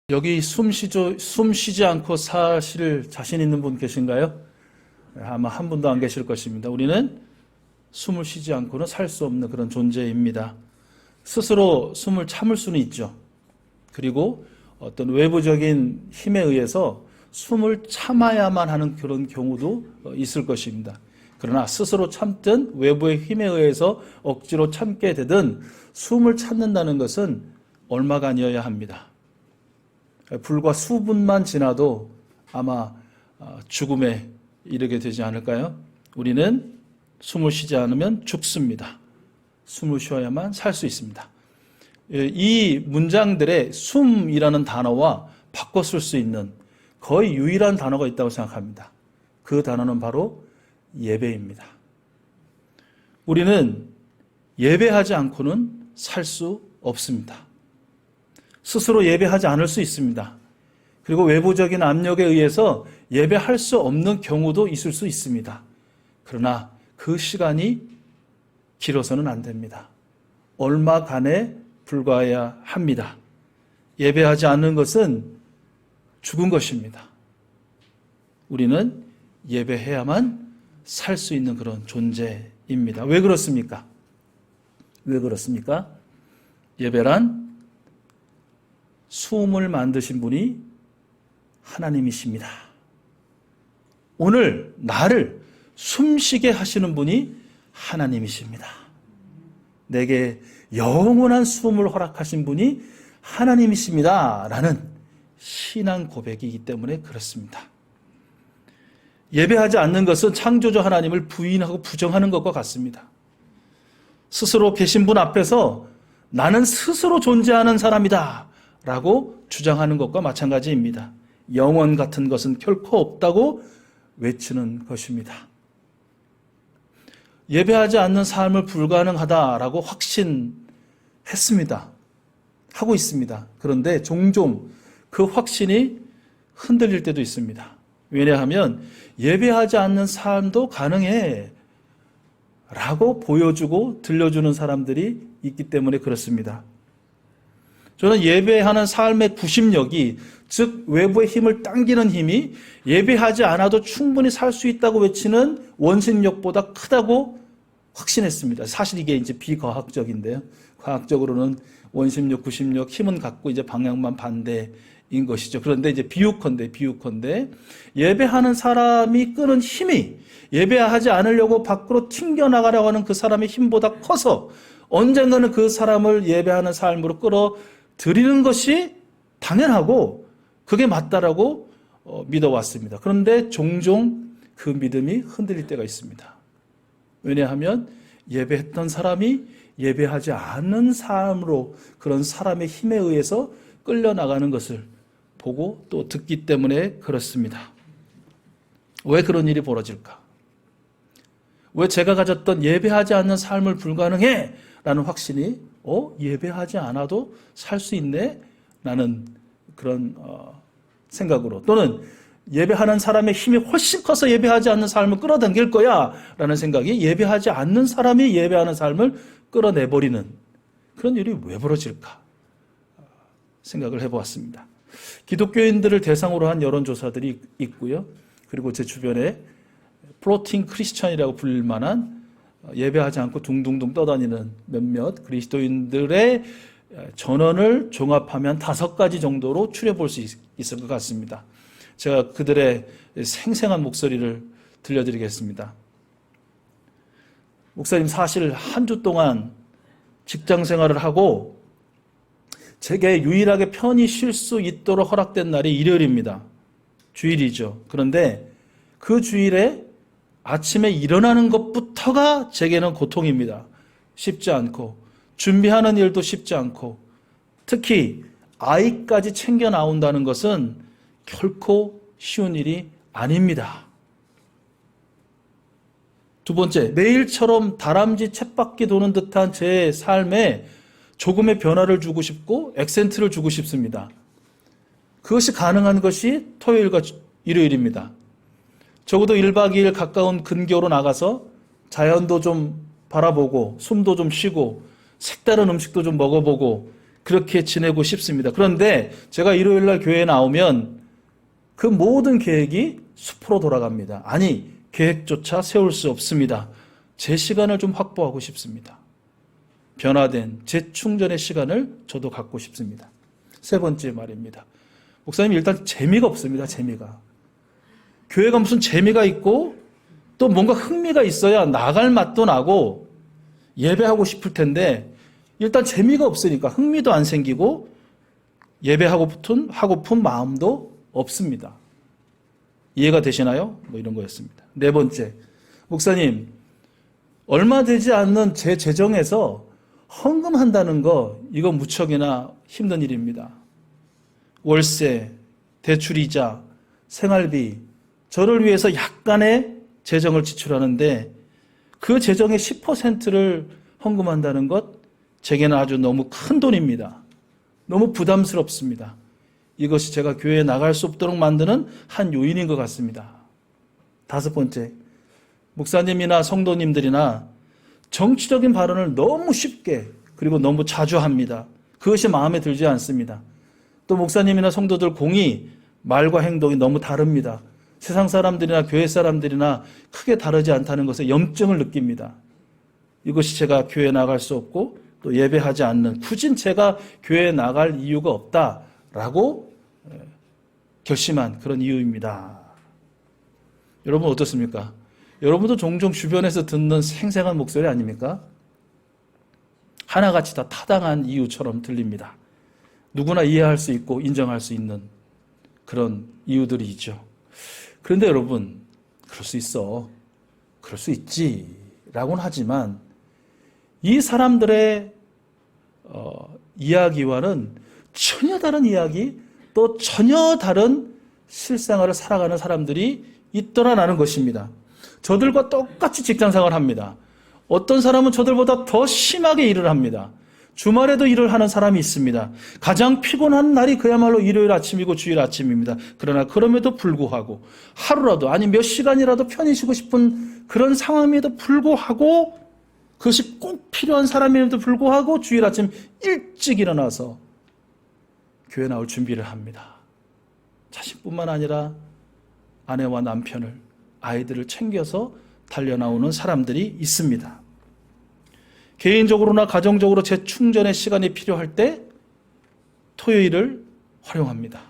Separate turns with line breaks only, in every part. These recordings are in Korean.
여기 숨 쉬지 않고 사실 자신 있는 분 계신가요? 아마 한 분도 안 계실 것입니다. 우리는 숨을 쉬지 않고는 살 수 없는 그런 존재입니다. 스스로 숨을 참을 수는 있죠. 그리고 어떤 외부적인 힘에 의해서 숨을 참아야만 하는 그런 경우도 있을 것입니다. 그러나 스스로 참든 외부의 힘에 의해서 억지로 참게 되든 숨을 참는다는 것은 얼마간이어야 합니다. 불과 수분만 지나도 아마 죽음에 이르게 되지 않을까요? 우리는 숨을 쉬지 않으면 죽습니다. 숨을 쉬어야만 살 수 있습니다. 이 문장들의 숨이라는 단어와 바꿔 쓸 수 있는 거의 유일한 단어가 있다고 생각합니다. 그 단어는 바로 예배입니다. 우리는 예배하지 않고는 살 수 없습니다. 스스로 예배하지 않을 수 있습니다. 그리고 외부적인 압력에 의해서 예배할 수 없는 경우도 있을 수 있습니다. 그러나 그 시간이 길어서는 안 됩니다. 얼마간에 불과해야 합니다. 예배하지 않는 것은 죽은 것입니다. 우리는 예배해야만 살 수 있는 그런 존재입니다. 왜 그렇습니까? 왜 그렇습니까? 예배란 숨을 만드신 분이 하나님이십니다. 오늘 나를 숨쉬게 하시는 분이 하나님이십니다. 내게 영원한 숨을 허락하신 분이 하나님이십니다. 라는 신앙 고백이기 때문에 그렇습니다. 예배하지 않는 것은 창조주 하나님을 부인하고 부정하는 것과 같습니다. 스스로 계신 분 앞에서 나는 스스로 존재하는 사람이다 라고 주장하는 것과 마찬가지입니다. 영원 같은 것은 결코 없다고 외치는 것입니다. 예배하지 않는 삶을 불가능하다라고 확신했습니다. 하고 있습니다. 그런데 종종 그 확신이 흔들릴 때도 있습니다. 왜냐하면 예배하지 않는 삶도 가능해 라고 보여주고 들려주는 사람들이 있기 때문에 그렇습니다. 저는 예배하는 삶의 구심력이, 즉 외부의 힘을 당기는 힘이 예배하지 않아도 충분히 살 수 있다고 외치는 원심력보다 크다고 확신했습니다. 사실 이게 이제 비과학적인데요. 과학적으로는 원심력, 구심력, 힘은 같고 이제 방향만 반대인 것이죠. 그런데 이제 비유컨대 예배하는 사람이 끄는 힘이 예배하지 않으려고 밖으로 튕겨나가려고 하는 그 사람의 힘보다 커서 언젠가는 그 사람을 예배하는 삶으로 끌어들이는 것이 당연하고 그게 맞다라고 믿어왔습니다. 그런데 종종 그 믿음이 흔들릴 때가 있습니다. 왜냐하면 예배했던 사람이 예배하지 않는 사람으로 그런 사람의 힘에 의해서 끌려나가는 것을 보고 또 듣기 때문에 그렇습니다. 왜 그런 일이 벌어질까? 왜 제가 가졌던 예배하지 않는 삶을 불가능해? 라는 확신이 예배하지 않아도 살 수 있네? 라는 그런 생각으로, 또는 예배하는 사람의 힘이 훨씬 커서 예배하지 않는 삶을 끌어당길 거야 라는 생각이 예배하지 않는 사람이 예배하는 삶을 끌어내버리는 그런 일이 왜 벌어질까 생각을 해보았습니다. 기독교인들을 대상으로 한 여론조사들이 있고요. 그리고 제 주변에 플로팅 크리스천이라고 불릴 만한 예배하지 않고 둥둥둥 떠다니는 몇몇 그리스도인들의 전원을 종합하면 5가지 정도로 추려볼 수 있을 것 같습니다. 제가 그들의 생생한 목소리를 들려드리겠습니다. 목사님, 사실 한 주 동안 직장 생활을 하고 제게 유일하게 편히 쉴 수 있도록 허락된 날이 일요일입니다. 주일이죠. 그런데 그 주일에 아침에 일어나는 것부터가 제게는 고통입니다. 쉽지 않고, 준비하는 일도 쉽지 않고, 특히 아이까지 챙겨 나온다는 것은 결코 쉬운 일이 아닙니다. 두 번째, 매일처럼 다람쥐 쳇바퀴 도는 듯한 제 삶에 조금의 변화를 주고 싶고 액센트를 주고 싶습니다. 그것이 가능한 것이 토요일과 일요일입니다. 적어도 1박 2일 가까운 근교로 나가서 자연도 좀 바라보고 숨도 좀 쉬고 색다른 음식도 좀 먹어보고 그렇게 지내고 싶습니다. 그런데 제가 일요일 날 교회에 나오면 그 모든 계획이 수포로 돌아갑니다. 아니, 계획조차 세울 수 없습니다. 제 시간을 좀 확보하고 싶습니다. 변화된 재충전의 시간을 저도 갖고 싶습니다. 세 번째 말입니다. 목사님, 일단 재미가 없습니다. 재미가. 교회가 무슨 재미가 있고 또 뭔가 흥미가 있어야 나갈 맛도 나고 예배하고 싶을 텐데 일단 재미가 없으니까 흥미도 안 생기고 예배하고픈 마음도 없습니다. 이해가 되시나요? 뭐 이런 거였습니다. 네 번째, 목사님, 얼마 되지 않는 제 재정에서 헌금한다는 거, 이거 무척이나 힘든 일입니다. 월세, 대출이자, 생활비, 저를 위해서 약간의 재정을 지출하는데 그 재정의 10%를 헌금한다는 것, 제게는 아주 너무 큰 돈입니다. 너무 부담스럽습니다. 이것이 제가 교회에 나갈 수 없도록 만드는 한 요인인 것 같습니다. 다섯 번째, 목사님이나 성도님들이나 정치적인 발언을 너무 쉽게 그리고 너무 자주 합니다. 그것이 마음에 들지 않습니다. 또 목사님이나 성도들 공이 말과 행동이 너무 다릅니다. 세상 사람들이나 교회 사람들이나 크게 다르지 않다는 것에 염증을 느낍니다. 이것이 제가 교회에 나갈 수 없고 또 예배하지 않는, 굳이 제가 교회에 나갈 이유가 없다라고 결심한 그런 이유입니다. 여러분 어떻습니까? 여러분도 종종 주변에서 듣는 생생한 목소리 아닙니까? 하나같이 다 타당한 이유처럼 들립니다. 누구나 이해할 수 있고 인정할 수 있는 그런 이유들이 있죠. 그런데 여러분, 그럴 수 있어, 그럴 수 있지 라고는 하지만 이 사람들의 이야기와는 전혀 다른 이야기, 또 전혀 다른 실생활을 살아가는 사람들이 있더라라는 것입니다. 저들과 똑같이 직장생활을 합니다. 어떤 사람은 저들보다 더 심하게 일을 합니다. 주말에도 일을 하는 사람이 있습니다. 가장 피곤한 날이 그야말로 일요일 아침이고 주일 아침입니다. 그러나 그럼에도 불구하고 하루라도, 아니 몇 시간이라도 편히 쉬고 싶은 그런 상황임에도 불구하고, 그것이 꼭 필요한 사람임에도 불구하고 주일 아침 일찍 일어나서 교회 나올 준비를 합니다. 자신뿐만 아니라 아내와 남편을, 아이들을 챙겨서 달려나오는 사람들이 있습니다. 개인적으로나 가정적으로 재충전의 시간이 필요할 때 토요일을 활용합니다.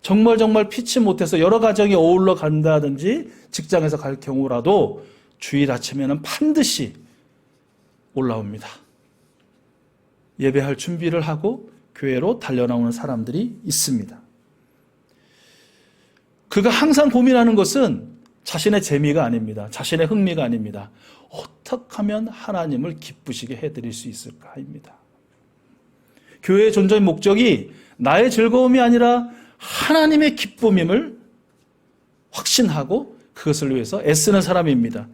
정말 피치 못해서 여러 가정이 어울러 간다든지 직장에서 갈 경우라도 주일 아침에는 반드시 올라옵니다. 예배할 준비를 하고 교회로 달려나오는 사람들이 있습니다. 그가 항상 고민하는 것은 자신의 재미가 아닙니다. 자신의 흥미가 아닙니다. 어떻게 하면 하나님을 기쁘시게 해드릴 수 있을까입니다. 교회의 존재의 목적이 나의 즐거움이 아니라 하나님의 기쁨임을 확신하고 그것을 위해서 애쓰는 사람입니다.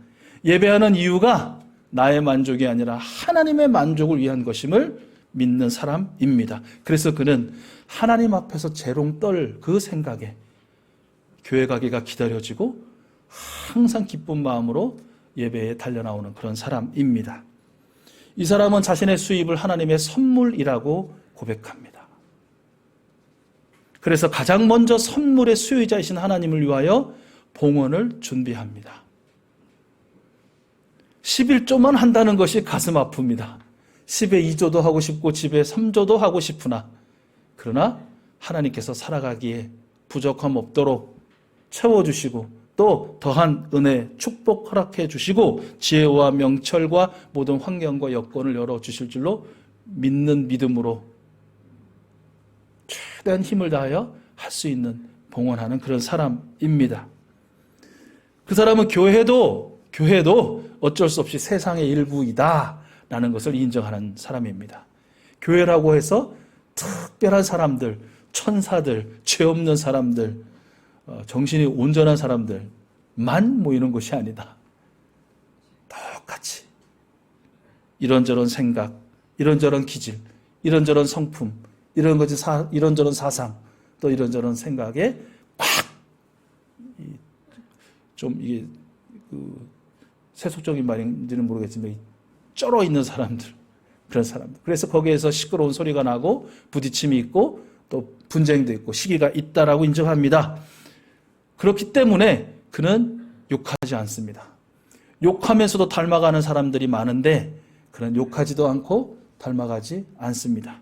예배하는 이유가 나의 만족이 아니라 하나님의 만족을 위한 것임을 믿는 사람입니다. 그래서 그는 하나님 앞에서 재롱 떨 그 생각에 교회 가기가 기다려지고 항상 기쁜 마음으로 예배에 달려나오는 그런 사람입니다. 이 사람은 자신의 수입을 하나님의 선물이라고 고백합니다. 그래서 가장 먼저 선물의 수요자이신 하나님을 위하여 봉헌을 준비합니다. 11조만 한다는 것이 가슴 아픕니다. 10에 2조도 하고 싶고 10에 3조도 하고 싶으나, 그러나 하나님께서 살아가기에 부족함 없도록 채워주시고 또 더한 은혜, 축복 허락해 주시고 지혜와 명철과 모든 환경과 여건을 열어주실 줄로 믿는 믿음으로 최대한 힘을 다하여 할 수 있는 봉헌하는 그런 사람입니다. 그 사람은 교회도 어쩔 수 없이 세상의 일부이다 라는 것을 인정하는 사람입니다. 교회라고 해서 특별한 사람들, 천사들, 죄 없는 사람들, 정신이 온전한 사람들만 모이는 곳이 아니다. 똑같이 이런저런 생각, 이런저런 기질, 이런저런 성품, 이런저런 사상, 또 이런저런 생각에 좀 이게 세속적인 말인지는 모르겠지만 쩔어 있는 사람들, 그런 사람들. 그래서 거기에서 시끄러운 소리가 나고 부딪힘이 있고 또 분쟁도 있고 시기가 있다라고 인정합니다. 그렇기 때문에 그는 욕하지 않습니다. 욕하면서도 닮아가는 사람들이 많은데 그는 욕하지도 않고 닮아가지 않습니다.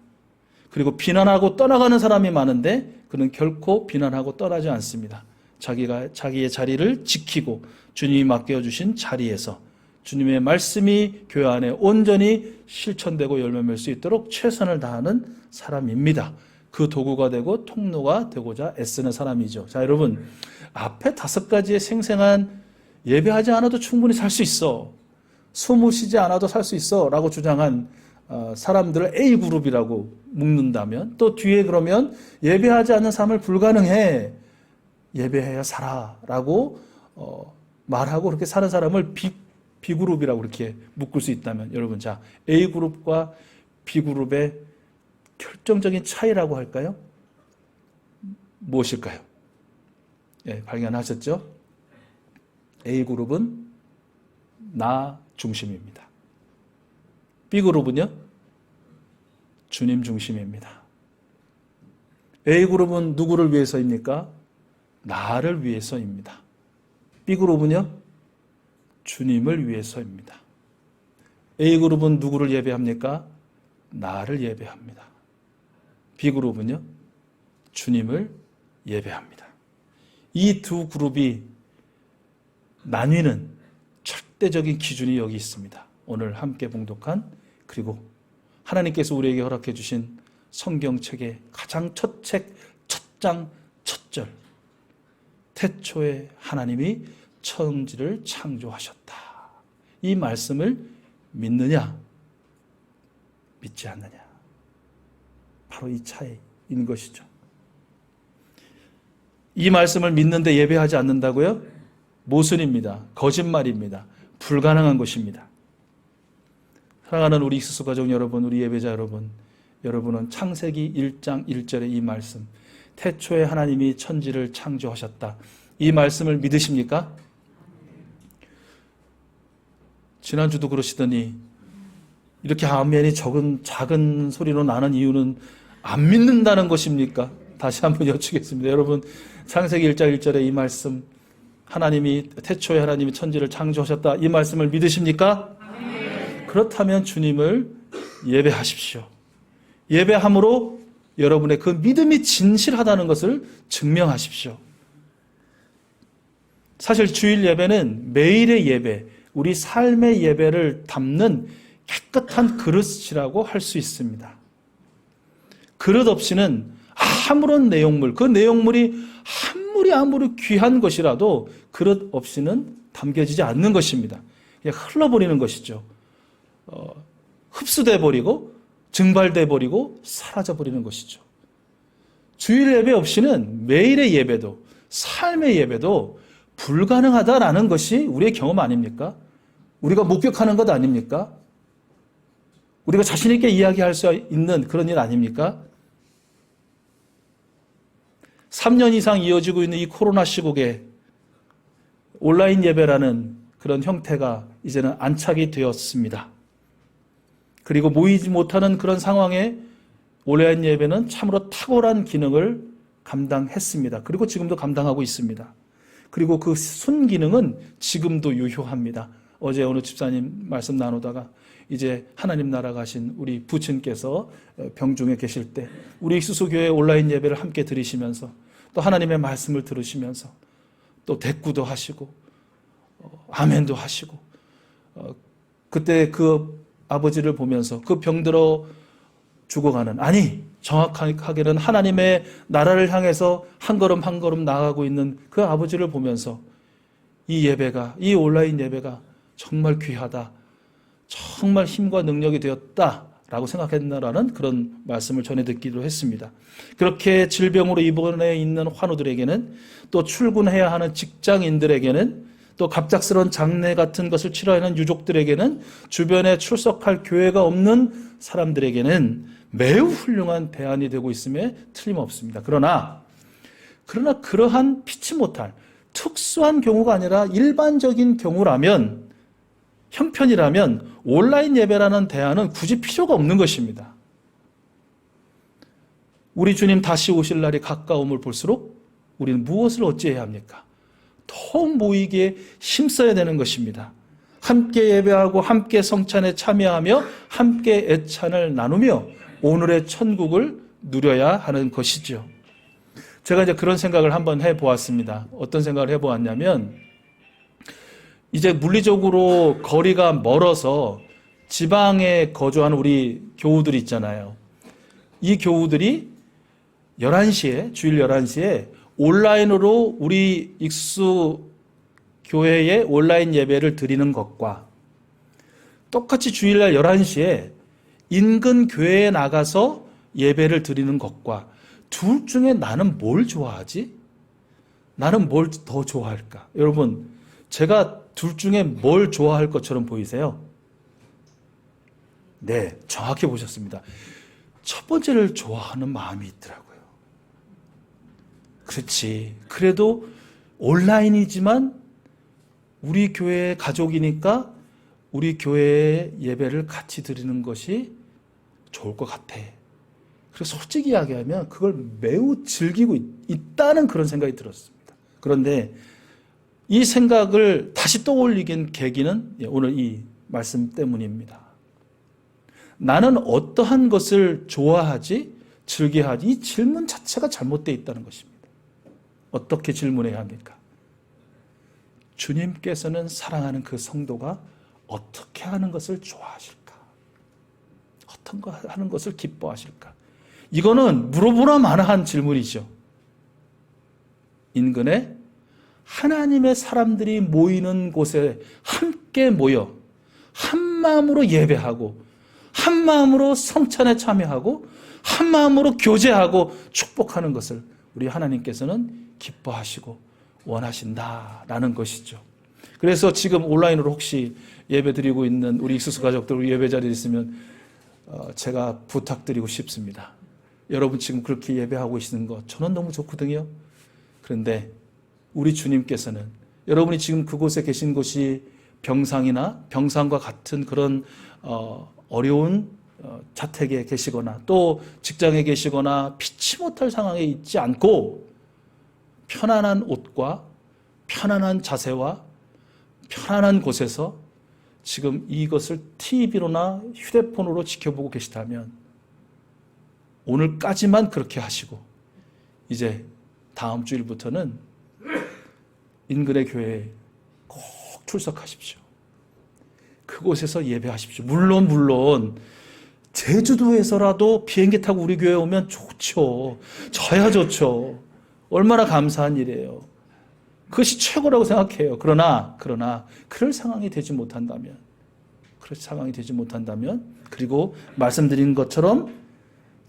그리고 비난하고 떠나가는 사람이 많은데 그는 결코 비난하고 떠나지 않습니다. 자기의 자리를 지키고 주님이 맡겨주신 자리에서 주님의 말씀이 교회 안에 온전히 실천되고 열매 맺을 수 있도록 최선을 다하는 사람입니다. 그 도구가 되고 통로가 되고자 애쓰는 사람이죠. 자, 여러분, 앞에 5가지의 생생한 예배하지 않아도 충분히 살 수 있어, 숨을 쉬지 않아도 살 수 있어 라고 주장한 사람들을 A그룹이라고 묶는다면, 또 뒤에 그러면 예배하지 않는 삶을 불가능해, 예배해야 살아 라고 말하고 그렇게 사는 사람을 B그룹이라고 그렇게 묶을 수 있다면, 여러분, 자, A그룹과 B그룹의 결정적인 차이라고 할까요? 무엇일까요? 예, 발견하셨죠? A그룹은 나 중심입니다. B그룹은요? 주님 중심입니다. A그룹은 누구를 위해서입니까? 나를 위해서입니다. B그룹은요? 주님을 위해서입니다. A그룹은 누구를 예배합니까? 나를 예배합니다. B그룹은요? 주님을 예배합니다. 이 두 그룹이 나뉘는 절대적인 기준이 여기 있습니다. 오늘 함께 봉독한, 그리고 하나님께서 우리에게 허락해 주신 성경책의 가장 첫 책, 첫 장, 첫 절. 태초에 하나님이 천지를 창조하셨다. 이 말씀을 믿느냐, 믿지 않느냐. 바로 이 차이인 것이죠. 이 말씀을 믿는데 예배하지 않는다고요? 모순입니다. 거짓말입니다. 불가능한 것입니다. 사랑하는 우리 익수수 가족 여러분, 우리 예배자 여러분, 여러분은 창세기 1장 1절의 이 말씀, 태초에 하나님이 천지를 창조하셨다, 이 말씀을 믿으십니까? 지난주도 그러시더니 이렇게 아멘이 작은 소리로 나는 이유는 안 믿는다는 것입니까? 다시 한번 여쭙겠습니다. 여러분, 창세기 1장 1절의 이 말씀, 태초에 하나님이 천지를 창조하셨다, 이 말씀을 믿으십니까? 네. 그렇다면 주님을 예배하십시오. 예배함으로 여러분의 그 믿음이 진실하다는 것을 증명하십시오. 사실 주일 예배는 매일의 예배, 우리 삶의 예배를 담는 깨끗한 그릇이라고 할 수 있습니다. 그릇 없이는 아무런 내용물, 그 내용물이 아무리 귀한 것이라도 그릇 없이는 담겨지지 않는 것입니다. 그냥 흘러버리는 것이죠. 흡수돼 버리고 증발돼 버리고 사라져 버리는 것이죠. 주일 예배 없이는 매일의 예배도, 삶의 예배도 불가능하다라는 것이 우리의 경험 아닙니까? 우리가 목격하는 것 아닙니까? 우리가 자신 있게 이야기할 수 있는 그런 일 아닙니까? 3년 이상 이어지고 있는 이 코로나 시국에 온라인 예배라는 그런 형태가 이제는 안착이 되었습니다. 그리고 모이지 못하는 그런 상황에 온라인 예배는 참으로 탁월한 기능을 감당했습니다. 그리고 지금도 감당하고 있습니다. 그리고 그 순기능은 지금도 유효합니다. 어제 어느 집사님 말씀 나누다가 이제 하나님 나라 가신 우리 부친께서 병중에 계실 때 우리 익수수교회 온라인 예배를 함께 드리시면서 또 하나님의 말씀을 들으시면서 또 대꾸도 하시고 아멘도 하시고 그때 그 아버지를 보면서 그 병들어 죽어가는, 아니 정확하게는 하나님의 나라를 향해서 한 걸음 한 걸음 나아가고 있는 그 아버지를 보면서 이 예배가, 이 온라인 예배가 정말 귀하다, 정말 힘과 능력이 되었다라고 생각했나라는 그런 말씀을 전해 듣기도 했습니다. 그렇게 질병으로 입원해 있는 환우들에게는, 또 출근해야 하는 직장인들에게는, 또 갑작스러운 장례 같은 것을 치러야 하는 유족들에게는, 주변에 출석할 교회가 없는 사람들에게는 매우 훌륭한 대안이 되고 있음에 틀림없습니다. 그러나 그러한 피치 못할 특수한 경우가 아니라 일반적인 경우라면 형편이라면 온라인 예배라는 대안은 굳이 필요가 없는 것입니다. 우리 주님 다시 오실 날이 가까움을 볼수록 우리는 무엇을 어찌해야 합니까? 더 모이기에 힘써야 되는 것입니다. 함께 예배하고 함께 성찬에 참여하며 함께 애찬을 나누며 오늘의 천국을 누려야 하는 것이죠. 제가 이제 그런 생각을 한번 해보았습니다. 어떤 생각을 해보았냐면, 이제 물리적으로 거리가 멀어서 지방에 거주하는 우리 교우들 있잖아요. 이 교우들이 11시에, 주일 11시에 온라인으로 우리 익수 교회에 온라인 예배를 드리는 것과 똑같이 주일날 11시에 인근 교회에 나가서 예배를 드리는 것과 둘 중에 나는 뭘 좋아하지? 나는 뭘 더 좋아할까? 여러분, 제가 둘 중에 뭘 좋아할 것처럼 보이세요? 네, 정확히 보셨습니다. 첫 번째를 좋아하는 마음이 있더라고요. 그렇지. 그래도 온라인이지만 우리 교회의 가족이니까 우리 교회의 예배를 같이 드리는 것이 좋을 것 같아. 그래서 솔직히 이야기하면 그걸 매우 즐기고 있다는 그런 생각이 들었습니다. 그런데 이 생각을 다시 떠올리긴 계기는 오늘 이 말씀 때문입니다. 나는 어떠한 것을 좋아하지, 즐겨하지? 이 질문 자체가 잘못되어 있다는 것입니다. 어떻게 질문해야 합니까? 주님께서는 사랑하는 그 성도가 어떻게 하는 것을 좋아하실까? 어떤 거 하는 것을 기뻐하실까? 이거는 물어보나 마나한 질문이죠. 인근에 하나님의 사람들이 모이는 곳에 함께 모여 한 마음으로 예배하고 한 마음으로 성찬에 참여하고 한 마음으로 교제하고 축복하는 것을 우리 하나님께서는 기뻐하시고 원하신다라는 것이죠. 그래서 지금 온라인으로 혹시 예배드리고 있는 우리 익수수 가족들, 우리 예배 자리에 있으면 제가 부탁드리고 싶습니다. 여러분 지금 그렇게 예배하고 계시는 거 저는 너무 좋거든요. 그런데 우리 주님께서는 여러분이 지금 그곳에 계신 곳이 병상이나 병상과 같은 그런 어려운 자택에 계시거나 또 직장에 계시거나 피치 못할 상황에 있지 않고 편안한 옷과 편안한 자세와 편안한 곳에서 지금 이것을 TV로나 휴대폰으로 지켜보고 계시다면 오늘까지만 그렇게 하시고 이제 다음 주일부터는 인근의 교회에 꼭 출석하십시오. 그곳에서 예배하십시오. 물론 제주도에서라도 비행기 타고 우리 교회에 오면 좋죠. 저야 좋죠. 얼마나 감사한 일이에요. 그것이 최고라고 생각해요. 그러나 그럴 상황이 되지 못한다면 그리고 말씀드린 것처럼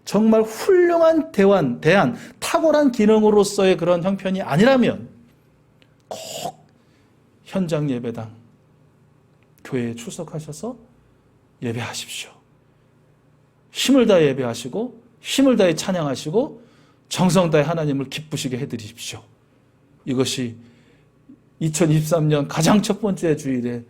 정말 훌륭한 대안, 탁월한 기능으로서의 그런 형편이 아니라면 꼭 현장 예배당 교회에 출석하셔서 예배하십시오. 힘을 다해 예배하시고 힘을 다해 찬양하시고 정성 다해 하나님을 기쁘시게 해드리십시오. 이것이 2023년 가장 첫 번째 주일에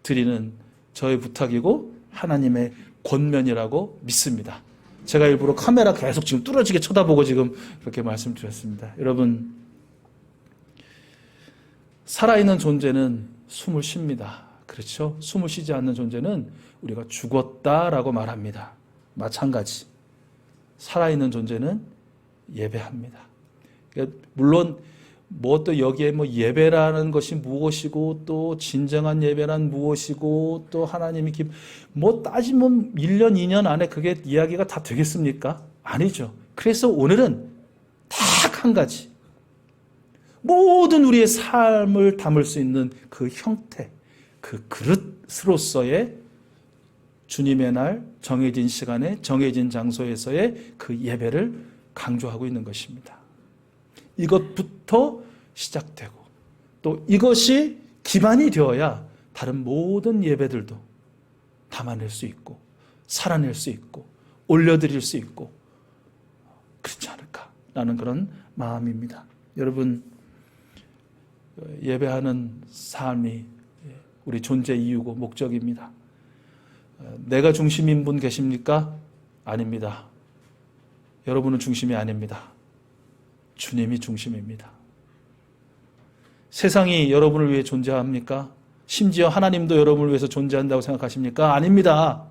드리는 저의 부탁이고 하나님의 권면이라고 믿습니다. 제가 일부러 카메라 계속 지금 뚫어지게 쳐다보고 지금 그렇게 말씀드렸습니다. 여러분, 살아있는 존재는 숨을 쉽니다. 그렇죠? 숨을 쉬지 않는 존재는 우리가 죽었다라고 말합니다. 마찬가지. 살아있는 존재는 예배합니다. 물론 또 여기에 예배라는 것이 무엇이고 또 진정한 예배란 무엇이고 또 하나님이 따지면 1년 2년 안에 그게 이야기가 다 되겠습니까? 아니죠. 그래서 오늘은 딱 한 가지, 모든 우리의 삶을 담을 수 있는 그 형태, 그 그릇으로서의 주님의 날 정해진 시간에 정해진 장소에서의 그 예배를 강조하고 있는 것입니다. 이것부터 시작되고 또 이것이 기반이 되어야 다른 모든 예배들도 담아낼 수 있고 살아낼 수 있고 올려드릴 수 있고 그렇지 않을까라는 그런 마음입니다. 여러분, 예배하는 삶이 우리 존재 이유고 목적입니다. 내가 중심인 분 계십니까? 아닙니다. 여러분은 중심이 아닙니다. 주님이 중심입니다. 세상이 여러분을 위해 존재합니까? 심지어 하나님도 여러분을 위해서 존재한다고 생각하십니까? 아닙니다.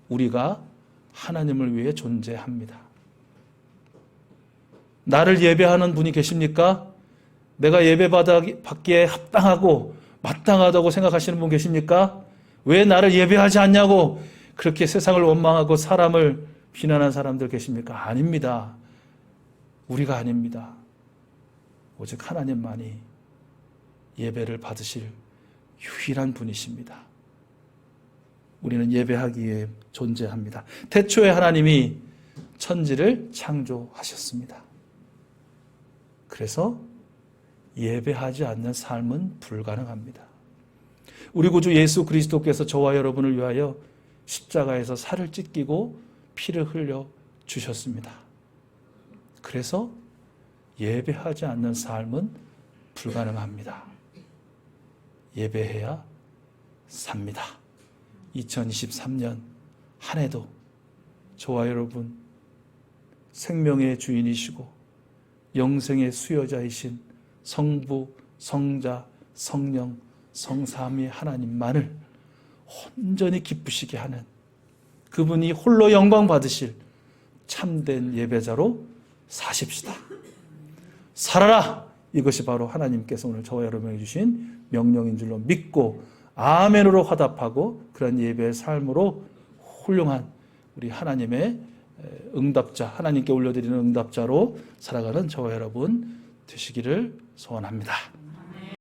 우리가 하나님을 위해 존재합니다. 나를 예배하는 분이 계십니까? 내가 예배받기에 합당하고 마땅하다고 생각하시는 분 계십니까? 왜 나를 예배하지 않냐고 그렇게 세상을 원망하고 사람을 비난하는 사람들 계십니까? 아닙니다. 우리가 아닙니다. 오직 하나님만이 예배를 받으실 유일한 분이십니다. 우리는 예배하기 위해 존재합니다. 태초에 하나님이 천지를 창조하셨습니다. 그래서 예배하지 않는 삶은 불가능합니다. 우리 구주 예수 그리스도께서 저와 여러분을 위하여 십자가에서 살을 찢기고 피를 흘려 주셨습니다. 그래서 예배하지 않는 삶은 불가능합니다. 예배해야 삽니다. 2023년 한 해도 저와 여러분 생명의 주인이시고 영생의 수여자이신 성부, 성자, 성령, 성삼위 하나님만을 온전히 기쁘시게 하는 그분이 홀로 영광 받으실 참된 예배자로 사십시다. 살아라! 이것이 바로 하나님께서 오늘 저와 여러분에게 주신 명령인 줄로 믿고 아멘으로 화답하고 그런 예배의 삶으로 훌륭한 우리 하나님의 응답자, 하나님께 올려드리는 응답자로 살아가는 저와 여러분 되시기를 소원합니다.